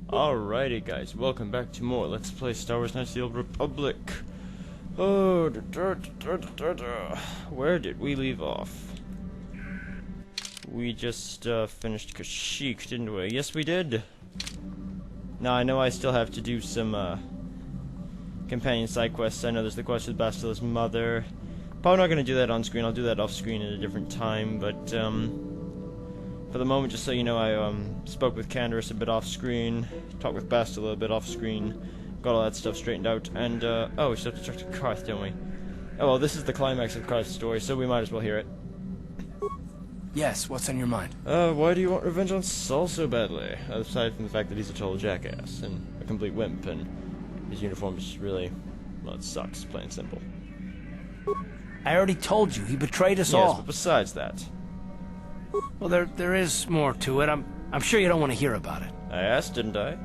Alrighty guys, welcome back to more Let's Play Star Wars Knights of the Old Republic. Oh, where did we leave off? We just finished Kashyyyk, didn't we? Yes, we did. Now, I know I still have to do some companion side quests. I know there's the quest with Bastila's mother. Probably not going to do that on screen. I'll do that off screen at a different time, but for the moment, just so you know, I spoke with Candace a bit off screen, talked with Bastila a bit off screen, got all that stuff straightened out, and oh, we still have to talk to Carth, don't we? Oh well, this is the climax of Carth's story, so we might as well hear it. Yes, what's on your mind? Why do you want revenge on Saul so badly? Aside from the fact that he's a total jackass and a complete wimp, and his uniform is really, well, it sucks, plain and simple. I already told you, he betrayed us all. all. Yes, but besides that. Well, there is more to it. I'm sure you don't want to hear about it. I asked, didn't I?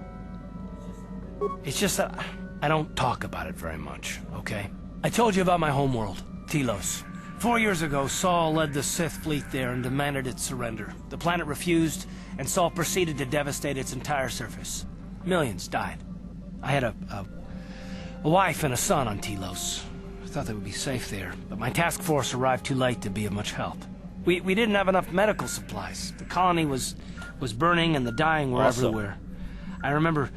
It's just that I don't talk about it very much, okay? I told you about my homeworld, Telos. 4 years ago, Saul led the Sith fleet there and demanded its surrender. The planet refused, and Saul proceeded to devastate its entire surface. Millions died. I had a wife and a son on Telos. I thought they would be safe there, but my task force arrived too late to be of much help. We didn't have enough medical supplies. The colony was burning and the dying were everywhere. I remember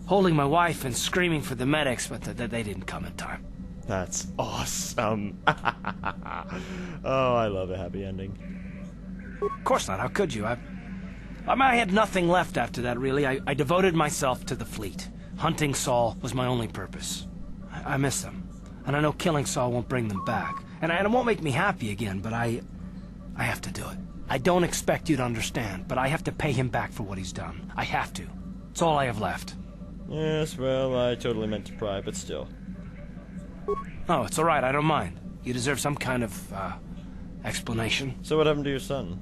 holding my wife and screaming for the medics, but they didn't come in time. That's awesome. Oh, I love a happy ending. Of course not. How could you? I had nothing left after that, really. I devoted myself to the fleet. Hunting Saul was my only purpose. I miss them. And I know killing Saul won't bring them back. And it won't make me happy again, but I have to do it. I don't expect you to understand, but I have to pay him back for what he's done. I have to. It's all I have left. Yes, well, I totally meant to pry, but still. Oh, it's all right. I don't mind. You deserve some kind of, explanation. So what happened to your son?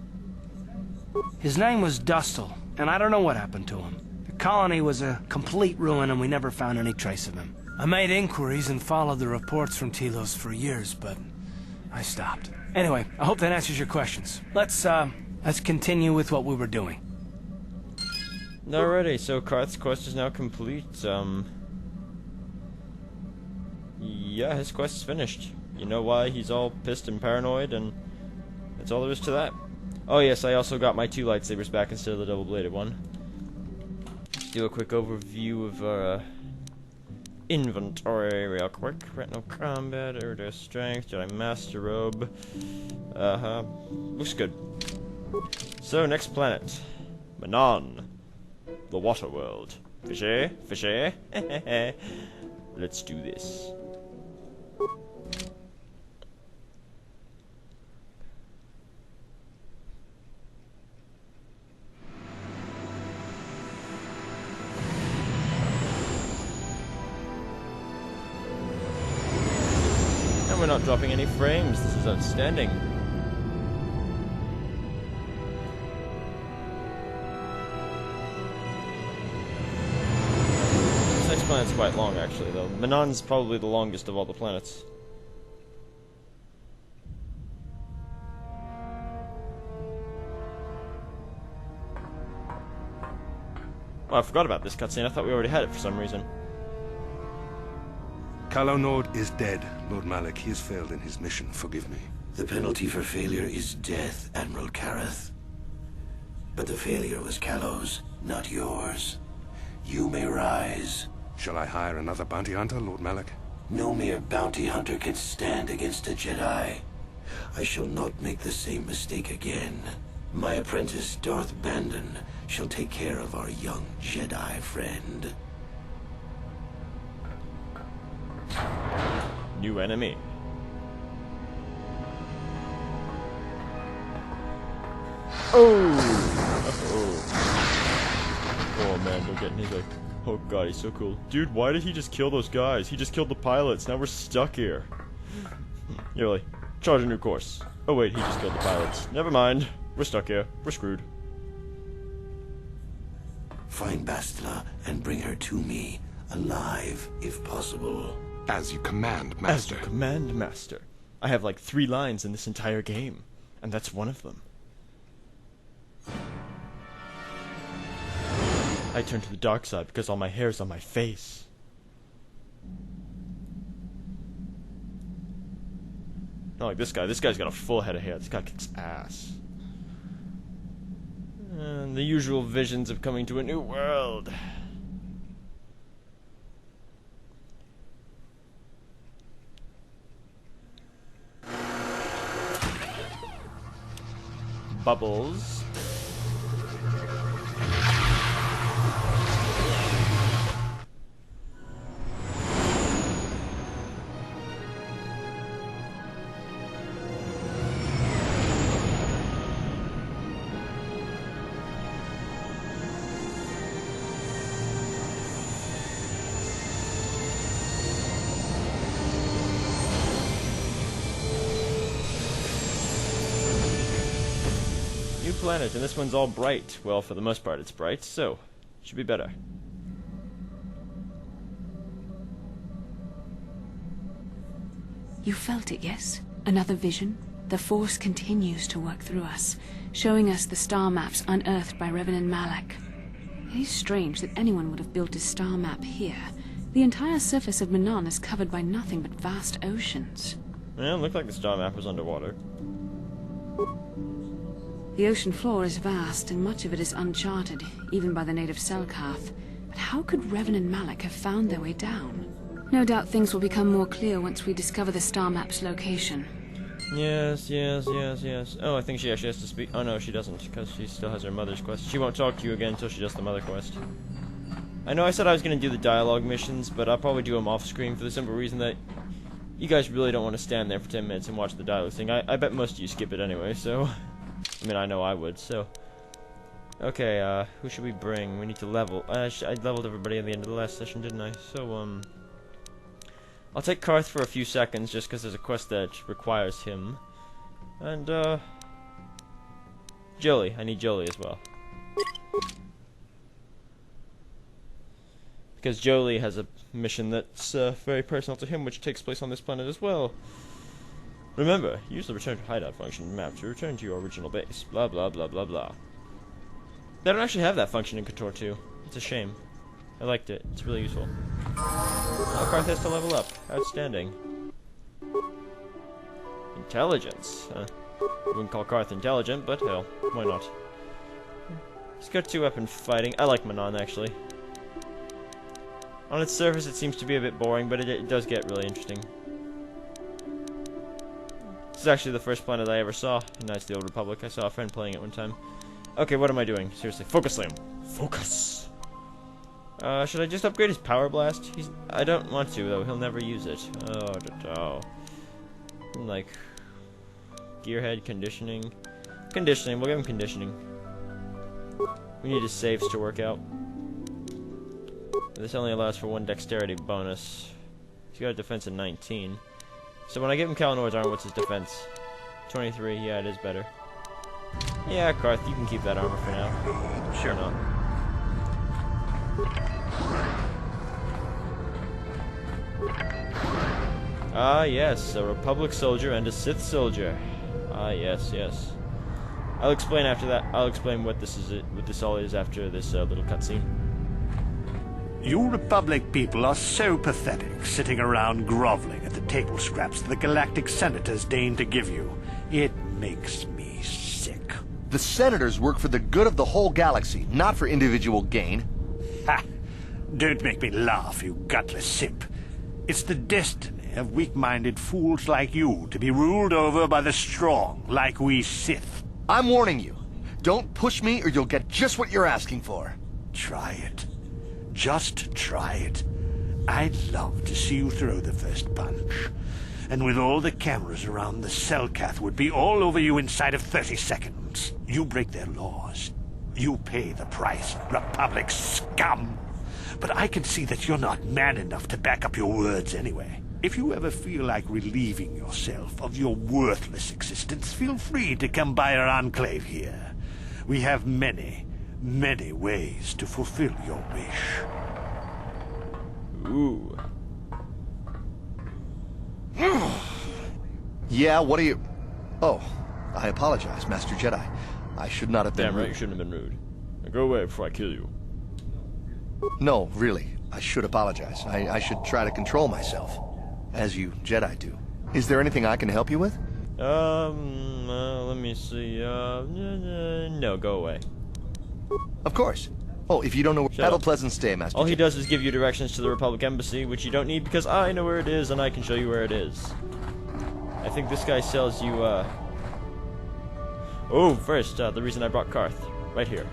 His name was Dustil, and I don't know what happened to him. The colony was a complete ruin, and we never found any trace of him. I made inquiries and followed the reports from Telos for years, but I stopped. Anyway, I hope that answers your questions. Let's continue with what we were doing. Alrighty, so Carth's quest is now complete. Yeah, his quest is finished. You know why he's all pissed and paranoid, and that's all there is to that. Oh yes, I also got my 2 lightsabers back instead of the double-bladed one. Let's do a quick overview of our inventory real quick. Retinal combat, Erdo strength, Jedi Master Robe. Looks good. So, next planet. Manan. The water world. Fishy? Fishy? Let's do this. We're not dropping any frames. This is outstanding. This next planet's quite long, actually, though. Manan's probably the longest of all the planets. Oh, I forgot about this cutscene. I thought we already had it for some reason. Calo Nord is dead, Lord Malak. He has failed in his mission. Forgive me. The penalty for failure is death, Admiral Carth. But the failure was Calo's, not yours. You may rise. Shall I hire another bounty hunter, Lord Malak? No mere bounty hunter can stand against a Jedi. I shall not make the same mistake again. My apprentice, Darth Bandon, shall take care of our young Jedi friend. New enemy. Oh man, they're getting. He's like, oh god, he's so cool. Dude, why did he just kill those guys? He just killed the pilots. Now we're stuck here. You're like, charge a new course. Oh wait, he just killed the pilots. Never mind. We're stuck here. We're screwed. Find Bastila and bring her to me, alive, if possible. As you command, Master. As you command, Master. I have like 3 lines in this entire game, and that's one of them. I turned to the dark side because all my hair's on my face. Not like this guy. This guy's got a full head of hair. This guy kicks ass. And the usual visions of coming to a new world. Bubbles. New planet, and this one's all bright. Well, for the most part it's bright, so should be better. You felt it, yes? Another vision? The Force continues to work through us, showing us the star maps unearthed by Reverend Malak. It is strange that anyone would have built a star map here. The entire surface of Manan is covered by nothing but vast oceans. Yeah, it looked like the star map was underwater. The ocean floor is vast, and much of it is uncharted, even by the native Carth. But how could Revan and Malak have found their way down? No doubt things will become more clear once we discover the star map's location. Yes. Oh, I think she actually has to speak. Oh no, she doesn't, because she still has her mother's quest. She won't talk to you again until she does the mother quest. I know I said I was going to do the dialogue missions, but I'll probably do them off-screen for the simple reason that you guys really don't want to stand there for 10 minutes and watch the dialogue thing. I bet most of you skip it anyway, so... I mean, I know I would, so... Okay, who should we bring? We need to level. I leveled everybody at the end of the last session, didn't I? So, I'll take Carth for a few seconds, just because there's a quest that requires him. And, Jolie. I need Jolie as well. Because Jolie has a mission that's, very personal to him, which takes place on this planet as well. Remember, use the return to hideout function map to return to your original base. Blah, blah, blah, blah, blah. They don't actually have that function in Kotor 2. It's a shame. I liked it. It's really useful. Oh, Carth has to level up. Outstanding. Intelligence. I wouldn't call Carth intelligent, but hell, why not? He's got 2 weapon fighting. I like Manan, actually. On its surface, it seems to be a bit boring, but it does get really interesting. This is actually the first planet I ever saw in Knights of the Old Republic. I saw a friend playing it one time. Okay, what am I doing? Seriously, focus slam. Focus! Should I just upgrade his power blast? I don't want to, though. He'll never use it. Oh. Like... Gearhead, conditioning. Conditioning, we'll give him conditioning. We need his saves to work out. This only allows for 1 dexterity bonus. He's got a defense of 19. So when I give him Kalinore's armor, what's his defense? 23, yeah, it is better. Yeah, Carth, you can keep that armor for now. Sure not. Ah, yes, a Republic soldier and a Sith soldier. Ah, yes. I'll explain after that. I'll explain what this is. What this all is after this little cutscene. You Republic people are so pathetic, sitting around groveling at the table scraps the galactic senators deign to give you. It makes me sick. The senators work for the good of the whole galaxy, not for individual gain. Ha! Don't make me laugh, you gutless simp. It's the destiny of weak-minded fools like you to be ruled over by the strong, like we Sith. I'm warning you. Don't push me or you'll get just what you're asking for. Try it. Just try it. I'd love to see you throw the first punch. And with all the cameras around, the Selkath would be all over you inside of 30 seconds. You break their laws. You pay the price, Republic scum. But I can see that you're not man enough to back up your words anyway. If you ever feel like relieving yourself of your worthless existence, feel free to come by our enclave here. We have many ways to fulfill your wish. Ooh. Yeah, what are you... Oh, I apologize, Master Jedi. I should not have been Damn right, rude. you shouldn't have been rude. Now go away before I kill you. No, really. I should apologize. I should try to control myself, as you Jedi do. Is there anything I can help you with? Let me see. No, go away. Of course. Oh, if you don't know where... Have a pleasant stay, Master All he Jedi. does is give you directions to the Republic Embassy, which you don't need because I know where it is and I can show you where it is. I think this guy sells you, Oh, first, the reason I brought Carth. Right here.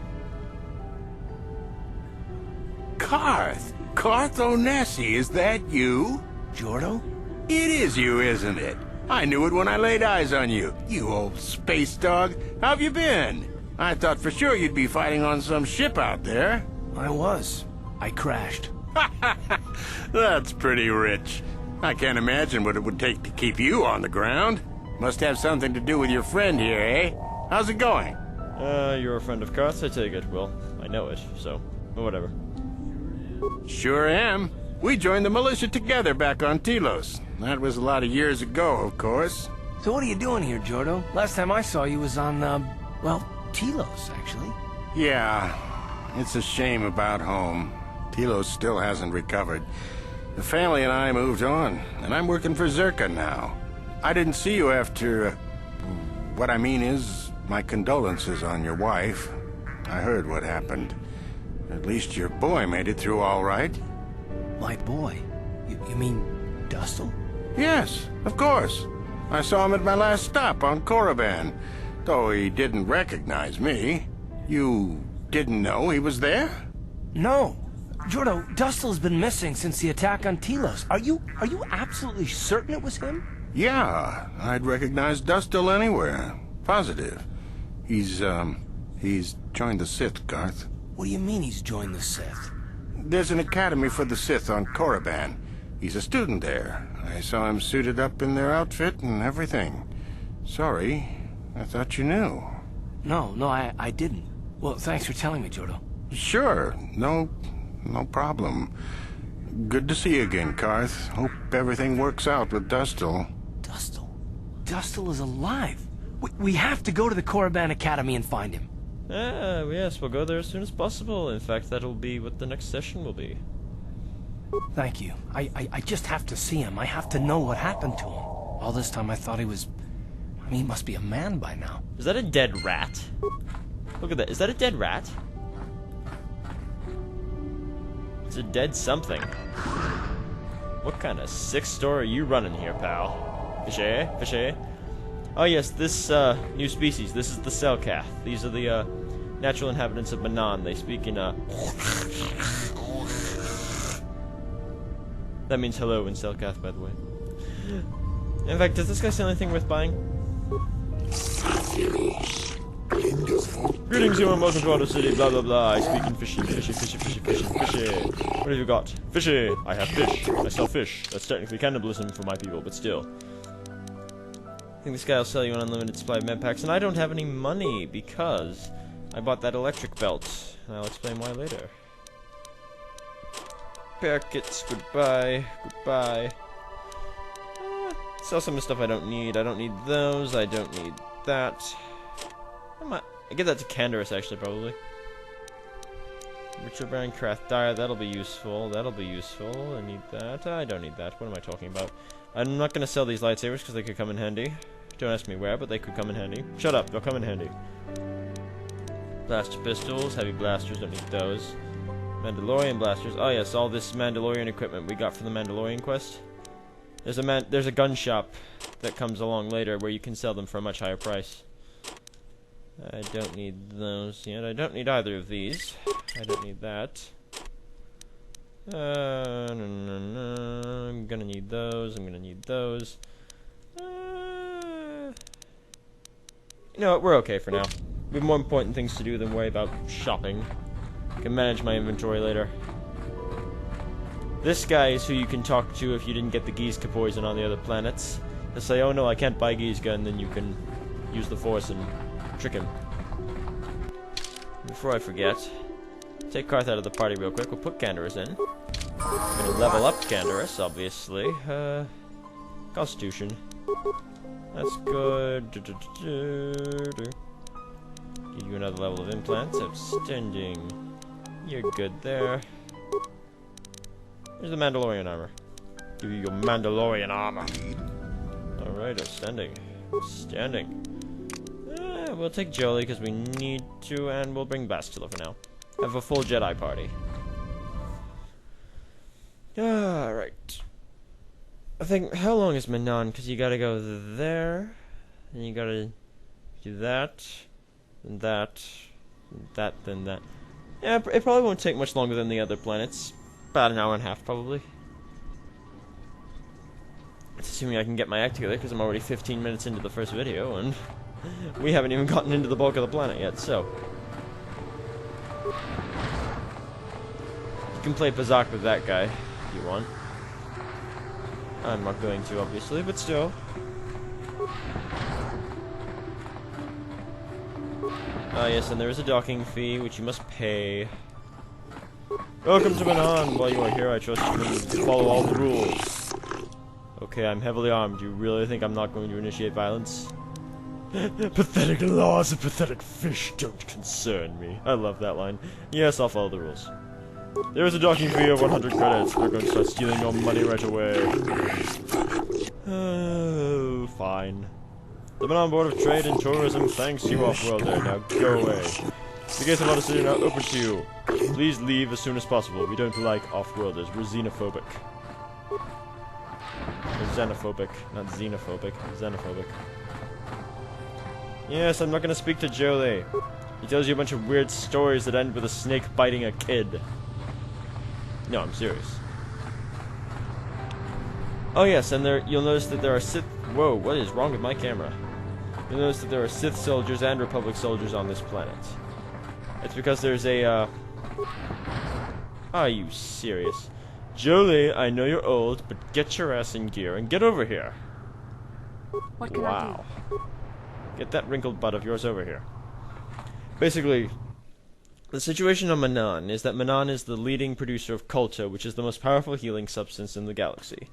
Carth? Carth Onesi, is that you? Jordo? It is you, isn't it? I knew it when I laid eyes on you. You old space dog. How've you been? I thought for sure you'd be fighting on some ship out there. I was. I crashed. That's pretty rich. I can't imagine what it would take to keep you on the ground. Must have something to do with your friend here, eh? How's it going? You're a friend of Carth's, I take it. Well, I know it, so whatever. Sure am. We joined the militia together back on Telos. That was a lot of years ago, of course. So what are you doing here, Jordo? Last time I saw you was on, well, Telos, actually. Yeah, it's a shame about home. Telos still hasn't recovered. The family and I moved on, and I'm working for Zerka now. I didn't see you after... what I mean is, my condolences on your wife. I heard what happened. At least your boy made it through all right. My boy? You mean Dustle? Yes, of course. I saw him at my last stop on Korriban, though he didn't recognize me. You didn't know he was there? No. Jordo, Dustle's been missing since the attack on Telos. Are you absolutely certain it was him? Yeah, I'd recognize Dustle anywhere. Positive. He's joined the Sith, Carth. What do you mean he's joined the Sith? There's an academy for the Sith on Korriban. He's a student there. I saw him suited up in their outfit and everything. Sorry, I thought you knew. No, I didn't. Well, thanks for telling me, Jordo. Sure, no problem. Good to see you again, Carth. Hope everything works out with Dustle. Dustle? Dustle is alive. We have to go to the Korriban Academy and find him. Yes, we'll go there as soon as possible. In fact, that'll be what the next session will be. Thank you. I just have to see him. I have to know what happened to him. All this time I thought he was... I mean, he must be a man by now. Is that a dead rat? Look at that. Is that a dead rat? It's a dead something. What kind of sick store are you running here, pal? Fishy? Fishy? Oh yes, this new species. This is the Selkath. These are the natural inhabitants of Manan. They speak in that means hello in Selkath, by the way. In fact, does this guy sell anything worth buying? Greetings, you and welcome to Auto City, blah blah blah. I speak in fishy. What have you got? Fishy! I have fish. I sell fish. That's technically cannibalism for my people, but still. I think this guy will sell you an unlimited supply of med packs, and I don't have any money because I bought that electric belt. And I'll explain why later. Packets, goodbye, goodbye. Sell some of the stuff I don't need. I don't need those. I don't need that. I give that to Canderous, actually, probably. Richard Brown Craft Dyer, that'll be useful. That'll be useful. I need that. I don't need that. What am I talking about? I'm not going to sell these lightsabers because they could come in handy. Don't ask me where, but they could come in handy. Shut up, they'll come in handy. Blaster pistols, heavy blasters, don't need those. Mandalorian blasters. Oh yes, all this Mandalorian equipment we got from the Mandalorian quest. There's a gun shop that comes along later where you can sell them for a much higher price. I don't need those yet. I don't need either of these. I don't need that. No. I'm gonna need those. I'm gonna need those. You know what? We're okay for now. We have more important things to do than worry about shopping. I can manage my inventory later. This guy is who you can talk to if you didn't get the Gizka poison on the other planets. He'll say, oh no, I can't buy Gizka, and then you can use the Force and trick him. Before I forget, take Carth out of the party real quick. We'll put Canderous in. I'm gonna level up Canderous, obviously. Constitution. That's good. Give you another level of implants. Outstanding. You're good there. Here's the Mandalorian armor. Give you your Mandalorian armor. Alright, outstanding. Standing. We'll take Jolie because we need to, and we'll bring Bastila for now. Have a full Jedi party. Alright. I think, how long is Manan? Because you gotta go there, and you gotta do that, and that, and that, then that. Yeah, it probably won't take much longer than the other planets. About an hour and a half, probably. It's assuming I can get my act together, because I'm already 15 minutes into the first video, and we haven't even gotten into the bulk of the planet yet, so. You can play Bazak with that guy, if you want. I'm not going to, obviously, but still. Yes, and there is a docking fee, which you must pay. Welcome to Manan. While you are here, I trust you will follow all the rules. Okay, I'm heavily armed. You really think I'm not going to initiate violence? Pathetic laws of pathetic fish don't concern me. I love that line. Yes, I'll follow the rules. There is a docking fee of 100 credits. We're going to start stealing your money right away. Oh, fine. The Manan Board of Trade and Tourism thanks you, off-worlder. Now go away. The gates of our city are now open to you. Please leave as soon as possible. We don't like off-worlders. We're xenophobic. Or xenophobic. Not xenophobic. Xenophobic. Yes, I'm not going to speak to Jolie. He tells you a bunch of weird stories that end with a snake biting a kid. No, I'm serious. Oh yes, and you'll notice that there are Sith... Whoa, what is wrong with my camera? You'll notice that there are Sith soldiers and Republic soldiers on this planet. It's because there's a, Are you serious? Jolie, I know you're old, but get your ass in gear and get over here. What can I do? Get that wrinkled butt of yours over here. Basically, the situation on Manan is that Manan is the leading producer of Kotor, which is the most powerful healing substance in the galaxy.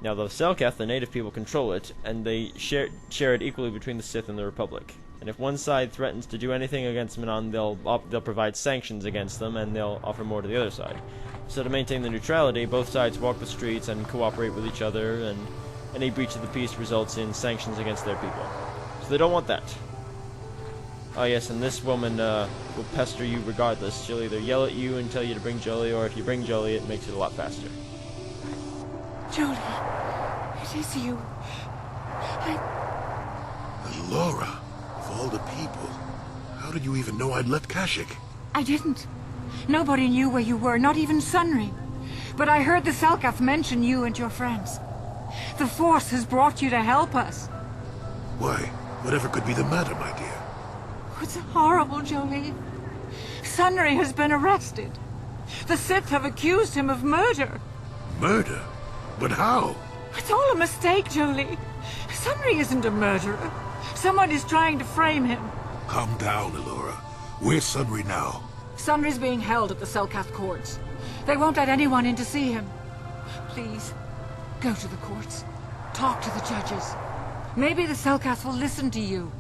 Now, the Selkath, the native people, control it, and they share it equally between the Sith and the Republic. And if one side threatens to do anything against Manan, they'll provide sanctions against them, and they'll offer more to the other side. So to maintain the neutrality, both sides walk the streets and cooperate with each other, and any breach of the peace results in sanctions against their people. So they don't want that. Oh yes, and this woman will pester you regardless. She'll either yell at you and tell you to bring Jolie, or if you bring Jolie, it makes it a lot faster. Jolie, it is you. Laura, of all the people, how did you even know I'd left Kashyyyk? I didn't. Nobody knew where you were, not even Sunry. But I heard the Selkath mention you and your friends. The Force has brought you to help us. Why? Whatever could be the matter, my dear? It's horrible, Jolie. Sunry has been arrested. The Sith have accused him of murder. Murder? But how? It's all a mistake, Jolie. Sunry isn't a murderer. Someone is trying to frame him. Calm down, Laura. Where's Sunry now? Sunry's being held at the Selkath courts. They won't let anyone in to see him. Please, go to the courts. Talk to the judges. Maybe the Selkath will listen to you.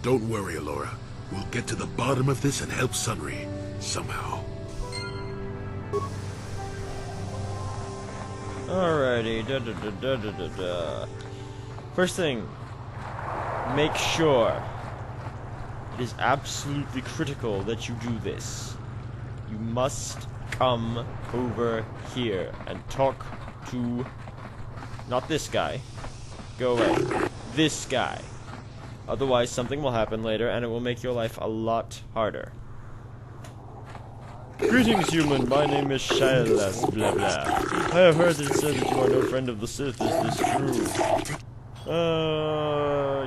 Don't worry, Laura. We'll get to the bottom of this and help Sunry. Somehow. Alrighty, First thing, make sure it is absolutely critical that you do this. You must come over here and talk to, not this guy, go away, this guy. Otherwise something will happen later and it will make your life a lot harder. Greetings, human. My name is Shilas, blah blah. I have heard it said that you are no friend of the Sith. Is this true?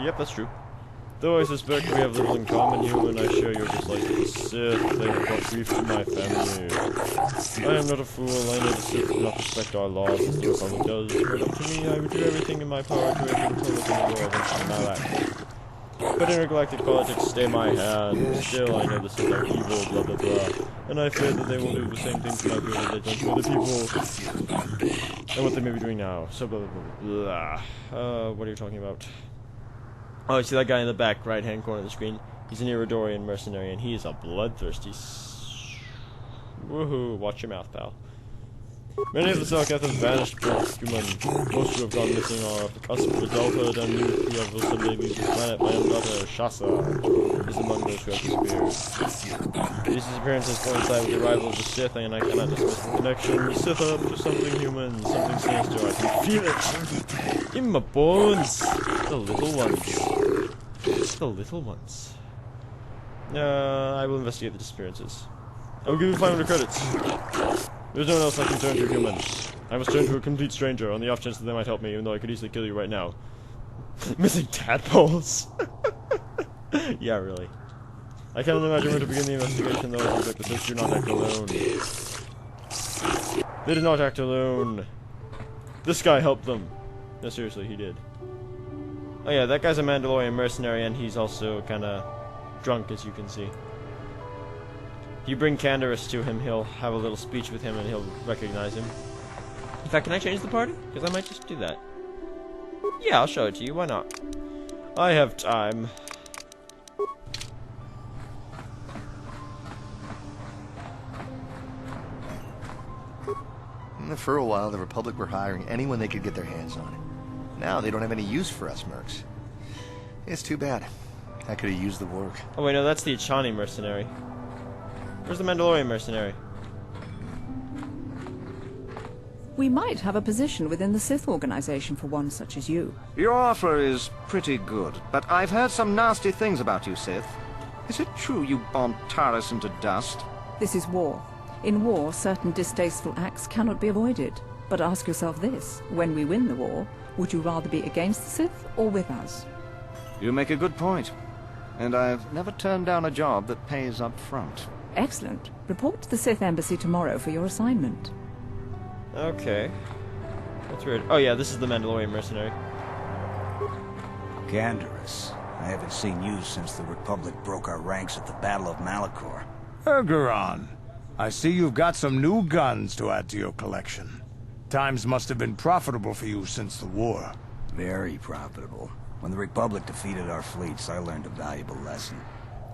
Yep, that's true. Though I suspect we have little in common, you and I share your dislike of the Sith. They have brought grief to my family. I am not a fool. I know the Sith do not respect our laws as the Republic does. Were it up to me, I would do everything in my power to rid the Republic in the world and Malak. But intergalactic politics stay my hand. Still, I know the Sith are evil, blah blah blah. And I fear that they will do the same thing to my people that they've done to other people. And what they may be doing now. So blah blah blah blah. What are you talking about? Oh, you see that guy in the back right-hand corner of the screen? He's an Iridorian mercenary, and he is a bloodthirsty... Woohoo, watch your mouth, pal. Many of the Selkath have vanished, human. Most who have gone missing are of the cusp of adulthood and youth who will someday leave this planet. My own daughter, Shasa, is among those who have disappeared. These disappearances coincide with the arrival of the Sith, and I cannot dismiss the connection. The Sith are up to something human, something sinister. I can feel it in my bones. The little ones. The little ones. I will investigate the disappearances. I will give you 500 credits. There's no one else I can turn to, human. I must turn to a complete stranger on the off chance that they might help me, even though I could easily kill you right now. Missing tadpoles. Yeah, really. I cannot imagine where to begin the investigation, though. I think the Sith do not act alone. They did not act alone. This guy helped them. No, seriously, he did. Oh yeah, that guy's a Mandalorian mercenary, and he's also kinda drunk, as you can see. If you bring Canderous to him, he'll have a little speech with him and he'll recognize him. In fact, can I change the party? Because I might just do that. Yeah, I'll show it to you. Why not? I have time. For a while, the Republic were hiring anyone they could get their hands on. Now they don't have any use for us mercs. It's too bad. I could have used the work. Oh wait, no, that's the Achani mercenary. Where's the Mandalorian mercenary? We might have a position within the Sith organization for one such as you. Your offer is pretty good, but I've heard some nasty things about you, Sith. Is it true you bombed Taris into dust? This is war. In war, certain distasteful acts cannot be avoided. But ask yourself this, when we win the war, would you rather be against the Sith or with us? You make a good point. And I've never turned down a job that pays up front. Excellent. Report to the Sith Embassy tomorrow for your assignment. Okay. That's weird. Oh yeah, this is the Mandalorian mercenary. Canderous, I haven't seen you since the Republic broke our ranks at the Battle of Malachor. Ergeron, I see you've got some new guns to add to your collection. Times must have been profitable for you since the war. Very profitable. When the Republic defeated our fleets, I learned a valuable lesson.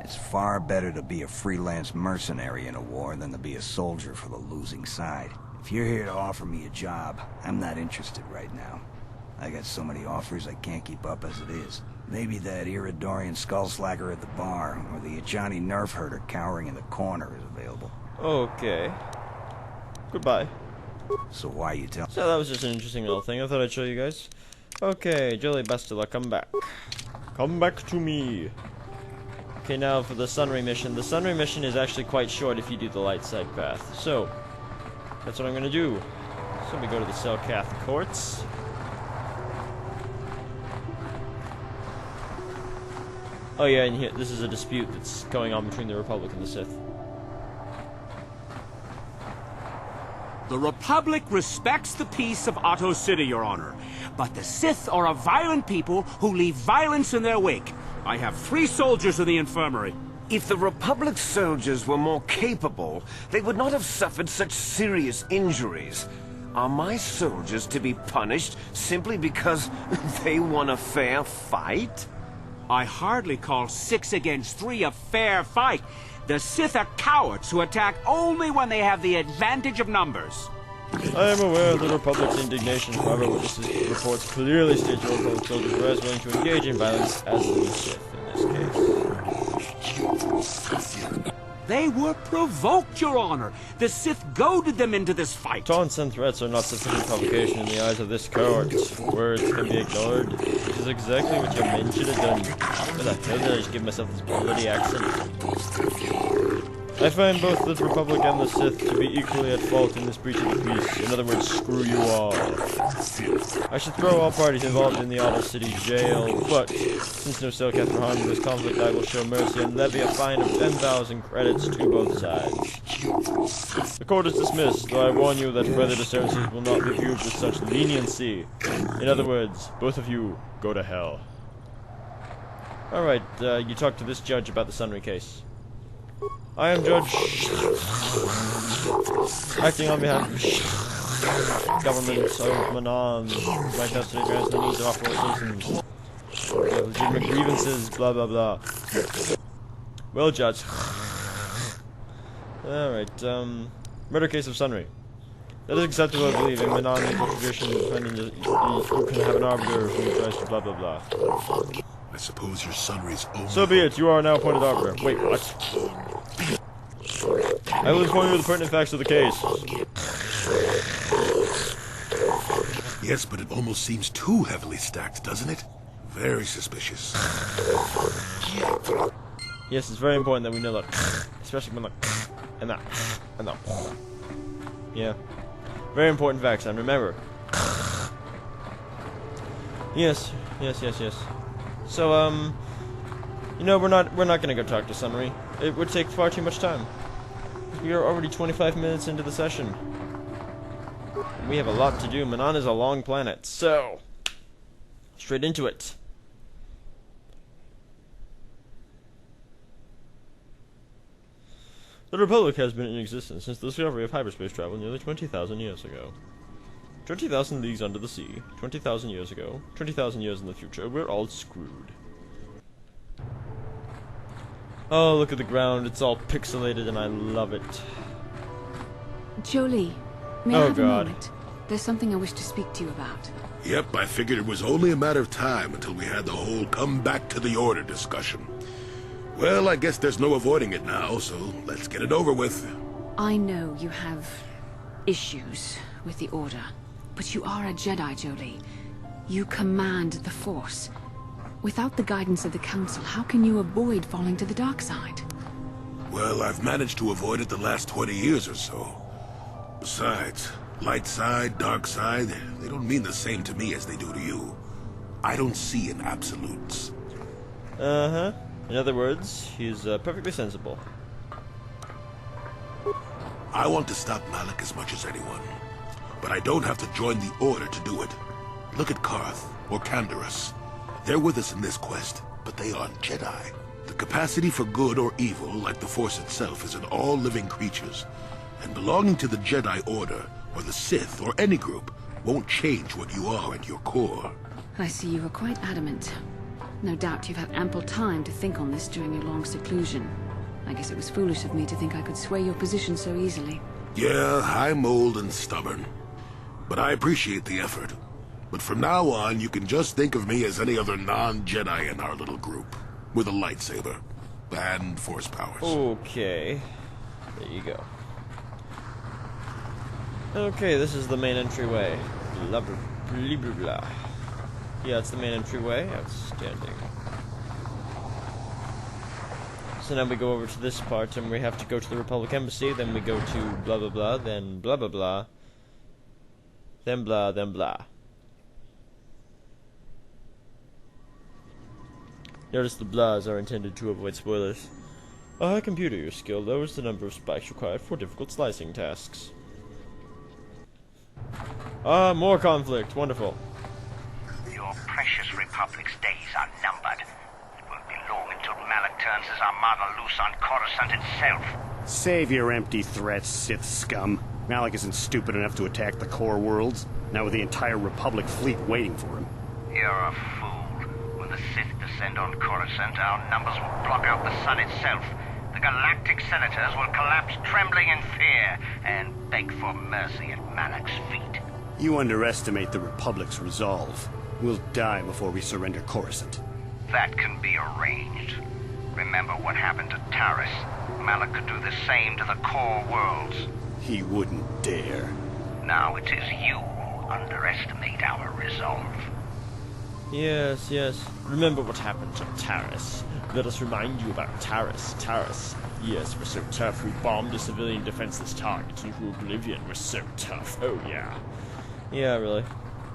It's far better to be a freelance mercenary in a war than to be a soldier for the losing side. If you're here to offer me a job, I'm not interested right now. I got so many offers I can't keep up as it is. Maybe that Iridorian skullslacker at the bar, or the Ajani nerf herder cowering in the corner is available. Okay. Goodbye. So why you tell? So that was just an interesting little thing. I thought I'd show you guys. Okay, Jolly Bastila, come back. Come back to me. Okay, now for the Sunry mission. The Sunry mission is actually quite short if you do the light side path. So, that's what I'm gonna do. So we go to the Selkath courts. Oh yeah, and here, this is a dispute that's going on between the Republic and the Sith. The Republic respects the peace of Otto City, Your Honor. But the Sith are a violent people who leave violence in their wake. I have 3 soldiers in the infirmary. If the Republic soldiers were more capable, they would not have suffered such serious injuries. Are my soldiers to be punished simply because they won a fair fight? I hardly call 6 against 3 a fair fight. The Sith are cowards who attack only when they have the advantage of numbers. I am aware of the Republic's indignation, however, witnesses reports clearly state the Republic soldiers were as willing to engage in violence as the Sith in this case. They were provoked, Your Honor. The Sith goaded them into this fight. Taunts and threats are not sufficient provocation in the eyes of this court. Words can be ignored. This is exactly what your men should have done. Where the hell did I just give myself this bloody accent? I find both the Republic and the Sith to be equally at fault in this breach of the peace. In other words, screw you all. I should throw all parties involved in the Otto City jail, but since no Selkath were harmed in this conflict, I will show mercy and levy a fine of 10,000 credits to both sides. The court is dismissed, though I warn you that further disturbances will not be viewed with such leniency. In other words, both of you go to hell. Alright, you talk to this judge about the Sunry case. I am Judge acting on behalf of government of Manan. My custody grants the needs of our fellow citizens. Legitimate grievances, blah blah blah. Well, Judge. Alright, murder case of Sunry. That is acceptable, I believe. In Manan tradition, defending you can have an arbiter who tries to blah blah blah. I suppose your Sunry's own. So be it. You are now appointed arbiter. Wait, what? I will inform you of the pertinent facts of the case. Yes, but it almost seems too heavily stacked, doesn't it? Very suspicious. Yes, it's very important that we know that, especially when and that. Yeah, very important facts. And remember. Yes. So, you know, we're not gonna go talk to Sunry. It would take far too much time. We are already 25 minutes into the session. We have a lot to do. Manan is a long planet, so straight into it. The Republic has been in existence since the discovery of hyperspace travel nearly 20,000 years ago. 20,000 leagues under the sea, 20,000 years ago, 20,000 years in the future, we're all screwed. Oh, look at the ground, it's all pixelated and I love it. Jolie, may I have a moment? There's something I wish to speak to you about. Yep, I figured it was only a matter of time until we had the whole come back to the order discussion. Well, I guess there's no avoiding it now, so let's get it over with. I know you have issues with the Order, but you are a Jedi, Jolie. You command the Force. Without the guidance of the Council, how can you avoid falling to the dark side? Well, I've managed to avoid it the last 20 years or so. Besides, light side, dark side, they don't mean the same to me as they do to you. I don't see in absolutes. Uh-huh. In other words, he's perfectly sensible. I want to stop Malak as much as anyone, but I don't have to join the Order to do it. Look at Carth, or Canderous. They're with us in this quest, but they aren't Jedi. The capacity for good or evil, like the Force itself, is in all living creatures. And belonging to the Jedi Order, or the Sith, or any group, won't change what you are at your core. I see you are quite adamant. No doubt you've had ample time to think on this during your long seclusion. I guess it was foolish of me to think I could sway your position so easily. Yeah, I'm old and stubborn. But I appreciate the effort. But from now on, you can just think of me as any other non-Jedi in our little group. With a lightsaber. And Force powers. Okay. There you go. Okay, this is the main entryway. Blah, blah, blah, blah, blah. Yeah, it's the main entryway. Outstanding. So now we go over to this part, and we have to go to the Republic Embassy, then we go to blah blah blah, then blah blah blah, then blah, then blah. Notice the blahs are intended to avoid spoilers. A high computer skill lowers the number of spikes required for difficult slicing tasks. Ah, more conflict. Wonderful. Your precious Republic's days are numbered. It won't be long until Malak turns his armada loose on Coruscant itself. Save your empty threats, Sith scum. Malak isn't stupid enough to attack the core worlds, now with the entire Republic fleet waiting for him. You're a fool. When the Sith descend on Coruscant, our numbers will block out the sun itself. The galactic senators will collapse trembling in fear and beg for mercy at Malak's feet. You underestimate the Republic's resolve. We'll die before we surrender Coruscant. That can be arranged. Remember what happened to Taris. Malak could do the same to the core worlds. He wouldn't dare. Now it is you who underestimate our resolve. Yes, yes. Remember what happened to Taris. Let us remind you about Taris. Taris. Yes, we're so tough. We bombed a civilian defenseless target into oblivion. We're so tough. Oh, yeah. Yeah, really.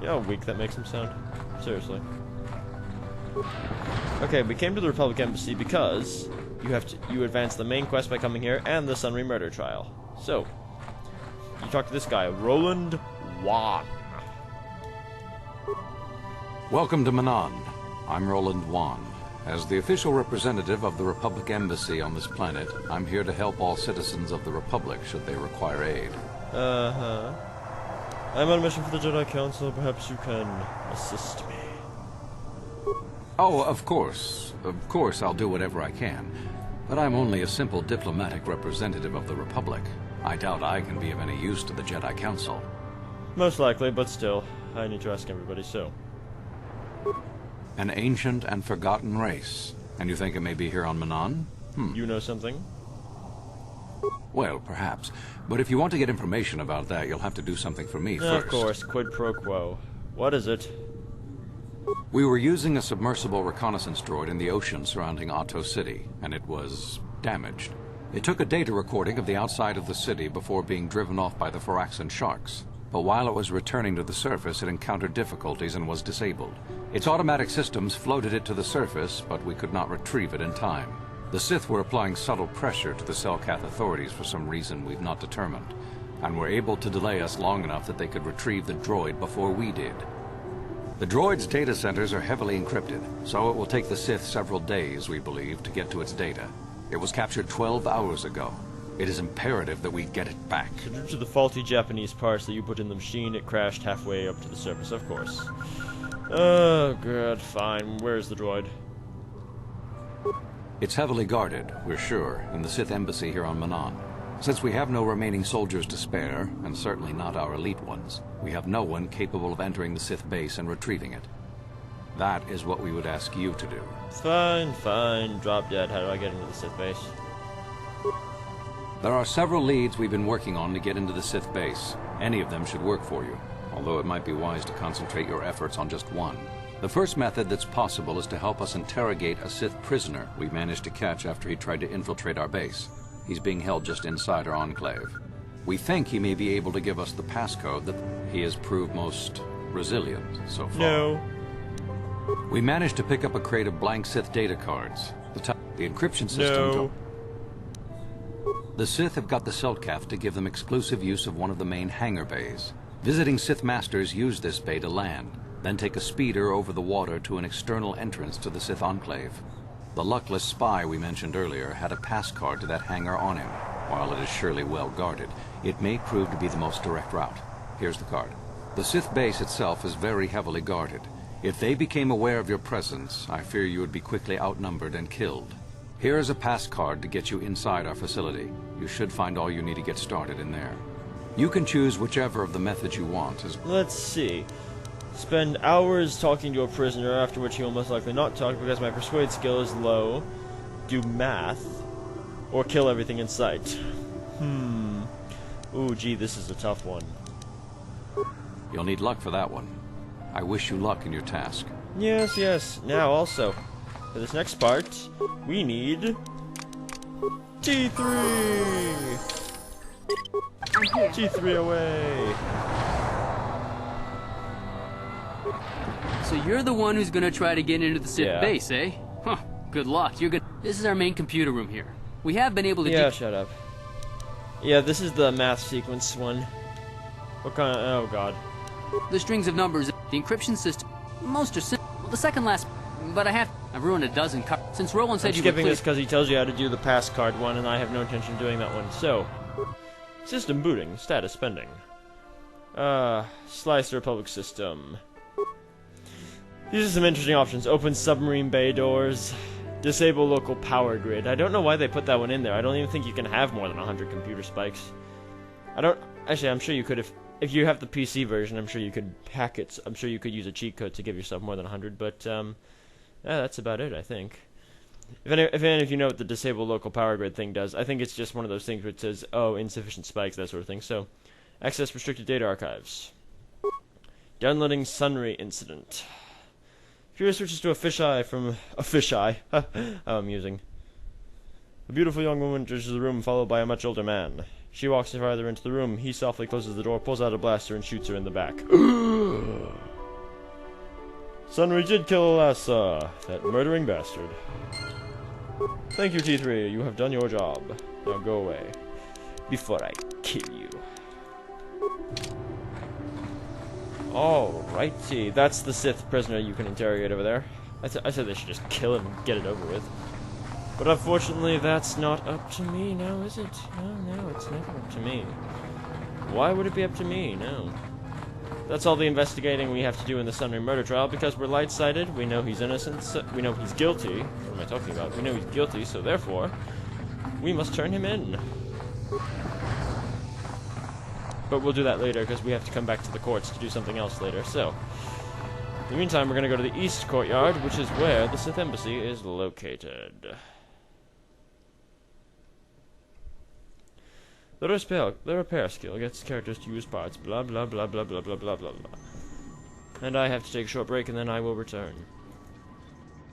You know how weak that makes him sound? Seriously. Okay, we came to the Republic Embassy because you advance the main quest by coming here and the Sunry murder trial. So, you talk to this guy, Roland Wan. Welcome to Manan. I'm Roland Wan. As the official representative of the Republic Embassy on this planet, I'm here to help all citizens of the Republic should they require aid. Uh-huh. I'm on a mission for the Jedi Council. Perhaps you can assist me. Oh, of course. Of course, I'll do whatever I can. But I'm only a simple diplomatic representative of the Republic. I doubt I can be of any use to the Jedi Council. Most likely, but still, I need to ask everybody, so. An ancient and forgotten race. And you think it may be here on Manan? You know something? Well, perhaps. But if you want to get information about that, you'll have to do something for me first. Of course, quid pro quo. What is it? We were using a submersible reconnaissance droid in the ocean surrounding Otto City, and it was damaged. It took a data recording of the outside of the city before being driven off by the Phoraxan sharks. But while it was returning to the surface, it encountered difficulties and was disabled. Its automatic systems floated it to the surface, but we could not retrieve it in time. The Sith were applying subtle pressure to the Selkath authorities for some reason we've not determined, and were able to delay us long enough that they could retrieve the droid before we did. The droid's data centers are heavily encrypted, so it will take the Sith several days, we believe, to get to its data. It was captured 12 hours ago. It is imperative that we get it back. Due to the faulty Japanese parts that you put in the machine, it crashed halfway up to the surface, of course. Oh, good, fine. Where's the droid? It's heavily guarded, we're sure, in the Sith embassy here on Manan. Since we have no remaining soldiers to spare, and certainly not our elite ones, we have no one capable of entering the Sith base and retrieving it. That is what we would ask you to do. Fine, fine. Drop dead. How do I get into the Sith base? There are several leads we've been working on to get into the Sith base. Any of them should work for you, although it might be wise to concentrate your efforts on just one. The first method that's possible is to help us interrogate a Sith prisoner we managed to catch after he tried to infiltrate our base. He's being held just inside our enclave. We think he may be able to give us the passcode that he has proved most resilient so far. No. We managed to pick up a crate of blank Sith data cards. The encryption system... No. The Sith have got the Selkath to give them exclusive use of one of the main hangar bays. Visiting Sith Masters use this bay to land, then take a speeder over the water to an external entrance to the Sith Enclave. The luckless spy we mentioned earlier had a pass card to that hangar on him. While it is surely well guarded, it may prove to be the most direct route. Here's the card. The Sith base itself is very heavily guarded. If they became aware of your presence, I fear you would be quickly outnumbered and killed. Here is a pass card to get you inside our facility. You should find all you need to get started in there. You can choose whichever of the methods you want. Let's see. Spend hours talking to a prisoner, after which he will most likely not talk because my persuade skill is low. Do math. Or kill everything in sight. Ooh, gee, this is a tough one. You'll need luck for that one. I wish you luck in your task. Yes, yes. Now, also, for this next part, we need... T3! T3 away! So you're the one who's gonna try to get into the Sith base, eh? Huh, good luck. You're good. This is our main computer room here. We have been able to shut up. Yeah, this is the math sequence one. What kind of... Oh, God. The strings of numbers, the encryption system, most are simple. The second last... But I've ruined a dozen cards. Since Roland said I'm skipping this because he tells you how to do the pass card one, and I have no intention of doing that one. So, system booting, status pending. Slice the Republic system. These are some interesting options. Open submarine bay doors. Disable local power grid. I don't know why they put that one in there. I don't even think you can have more than 100 computer spikes. Actually, I'm sure you could if you have the PC version, I'm sure you could hack it. I'm sure you could use a cheat code to give yourself more than 100, but, yeah, that's about it, I think. If any of you know what the disable local power grid thing does, I think it's just one of those things where it says, oh, insufficient spikes, that sort of thing. So, access restricted data archives. Downloading Sunry incident. Viewer switches to a fisheye from... A fisheye. How amusing. A beautiful young woman enters the room, followed by a much older man. She walks farther into the room. He softly closes the door, pulls out a blaster, and shoots her in the back. Sunry did kill Alassa, that murdering bastard. Thank you, T3. You have done your job. Now go away. Before I kill you. Alrighty. That's the Sith prisoner you can interrogate over there. I said they should just kill him and get it over with. But unfortunately, that's not up to me now, is it? No, it's never up to me. Why would it be up to me? No. That's all the investigating we have to do in the Sunry murder trial, because we're light-sighted, we know he's innocent, so we know he's guilty. What am I talking about? We know he's guilty, so therefore, we must turn him in. But we'll do that later, because we have to come back to the courts to do something else later. So, in the meantime, we're going to go to the East Courtyard, which is where the Sith Embassy is located. The repair skill gets characters to use parts, blah blah blah blah blah blah blah blah blah. And I have to take a short break, and then I will return.